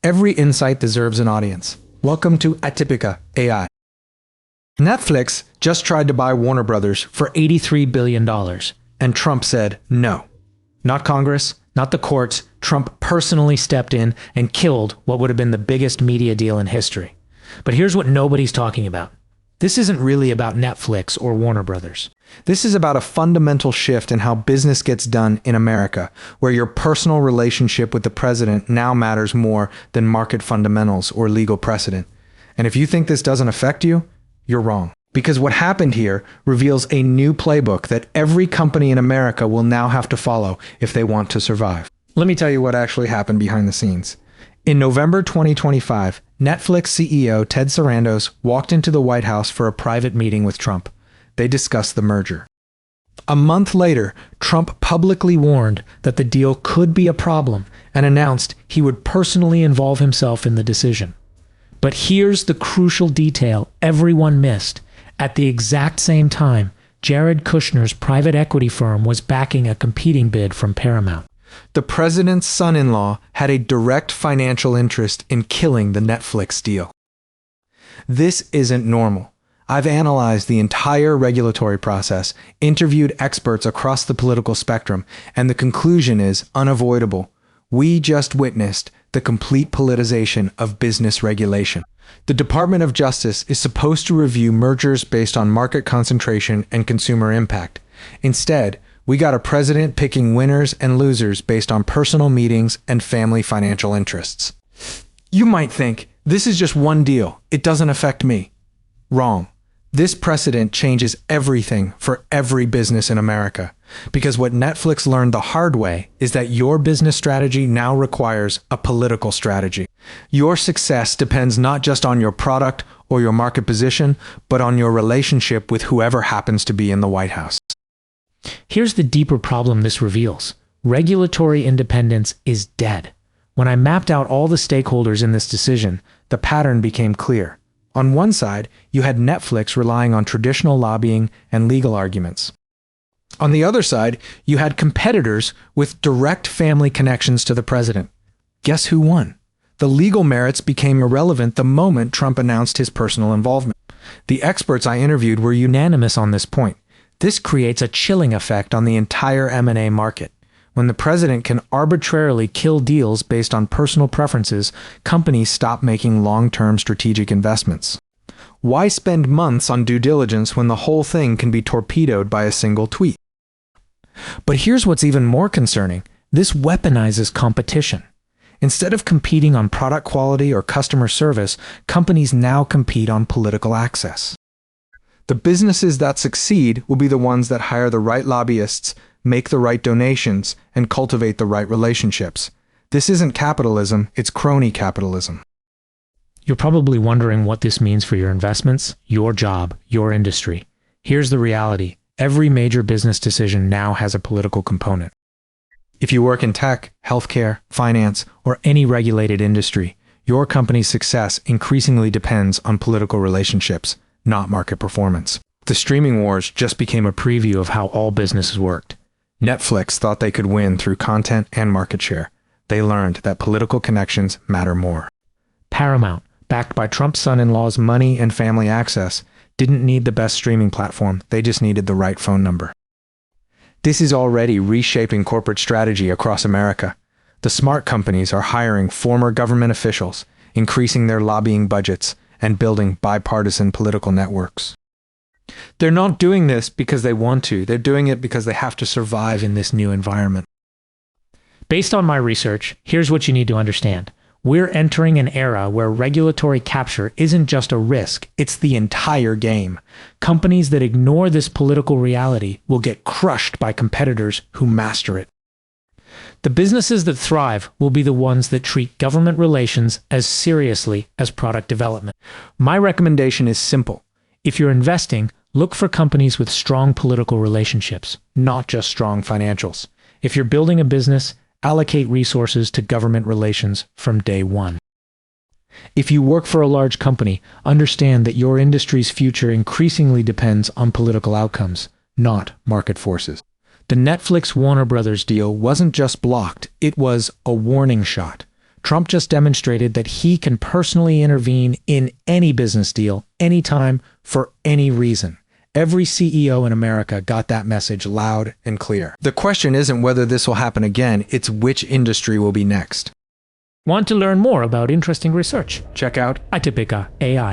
Every insight deserves an audience. Welcome to Atypica AI. Netflix just tried to buy Warner Brothers for $83 billion, and Trump said no. Not Congress, not the courts. Trump personally stepped in and killed what would have been the biggest media deal in history. But here's what nobody's talking about. This isn't really about Netflix or Warner Brothers. This is about a fundamental shift in how business gets done in America, where your personal relationship with the president now matters more than market fundamentals or legal precedent. And if you think this doesn't affect you, you're wrong. Because what happened here reveals a new playbook that every company in America will now have to follow if they want to survive. Let me tell you what actually happened behind the scenes. In November 2025, Netflix CEO Ted Sarandos walked into the White House for a private meeting with Trump. They discussed the merger. A month later, Trump publicly warned that the deal could be a problem and announced he would personally involve himself in the decision. But here's the crucial detail everyone missed. At the exact same time, Jared Kushner's private equity firm was backing a competing bid from Paramount. The president's son-in-law had a direct financial interest in killing the Netflix deal. This isn't normal. I've analyzed the entire regulatory process, interviewed experts across the political spectrum, and the conclusion is unavoidable. We just witnessed the complete politicization of business regulation. The Department of Justice is supposed to review mergers based on market concentration and consumer impact. Instead, we got a president picking winners and losers based on personal meetings and family financial interests. You might think, this is just one deal. It doesn't affect me. Wrong. This precedent changes everything for every business in America. Because what Netflix learned the hard way is that your business strategy now requires a political strategy. Your success depends not just on your product or your market position, but on your relationship with whoever happens to be in the White House. Here's the deeper problem this reveals. Regulatory independence is dead. When I mapped out all the stakeholders in this decision, the pattern became clear. On one side, you had Netflix relying on traditional lobbying and legal arguments. On the other side, you had competitors with direct family connections to the president. Guess who won? The legal merits became irrelevant the moment Trump announced his personal involvement. The experts I interviewed were unanimous on this point. This creates a chilling effect on the entire M&A market. When the president can arbitrarily kill deals based on personal preferences, companies stop making long-term strategic investments. Why spend months on due diligence when the whole thing can be torpedoed by a single tweet? But here's what's even more concerning. This weaponizes competition. Instead of competing on product quality or customer service, companies now compete on political access. The businesses that succeed will be the ones that hire the right lobbyists, make the right donations, and cultivate the right relationships. This isn't capitalism, it's crony capitalism. You're probably wondering what this means for your investments, your job, your industry. Here's the reality. Every major business decision now has a political component. If you work in tech, healthcare, finance, or any regulated industry, your company's success increasingly depends on political relationships, not market performance. The streaming wars just became a preview of how all businesses worked. Netflix thought they could win through content and market share. They learned that political connections matter more. Paramount, backed by Trump's son-in-law's money and family access, didn't need the best streaming platform, they just needed the right phone number. This is already reshaping corporate strategy across America. The smart companies are hiring former government officials, increasing their lobbying budgets, and building bipartisan political networks. They're not doing this because they want to. They're doing it because they have to survive in this new environment. Based on my research, here's what you need to understand. We're entering an era where regulatory capture isn't just a risk, it's the entire game. Companies that ignore this political reality will get crushed by competitors who master it. The businesses that thrive will be the ones that treat government relations as seriously as product development. My recommendation is simple. If you're investing, look for companies with strong political relationships, not just strong financials. If you're building a business, allocate resources to government relations from day one. If you work for a large company, understand that your industry's future increasingly depends on political outcomes, not market forces. The Netflix Warner Brothers deal wasn't just blocked, it was a warning shot. Trump just demonstrated that he can personally intervene in any business deal, anytime, for any reason. Every CEO in America got that message loud and clear. The question isn't whether this will happen again, it's which industry will be next. Want to learn more about interesting research? Check out Atypica AI.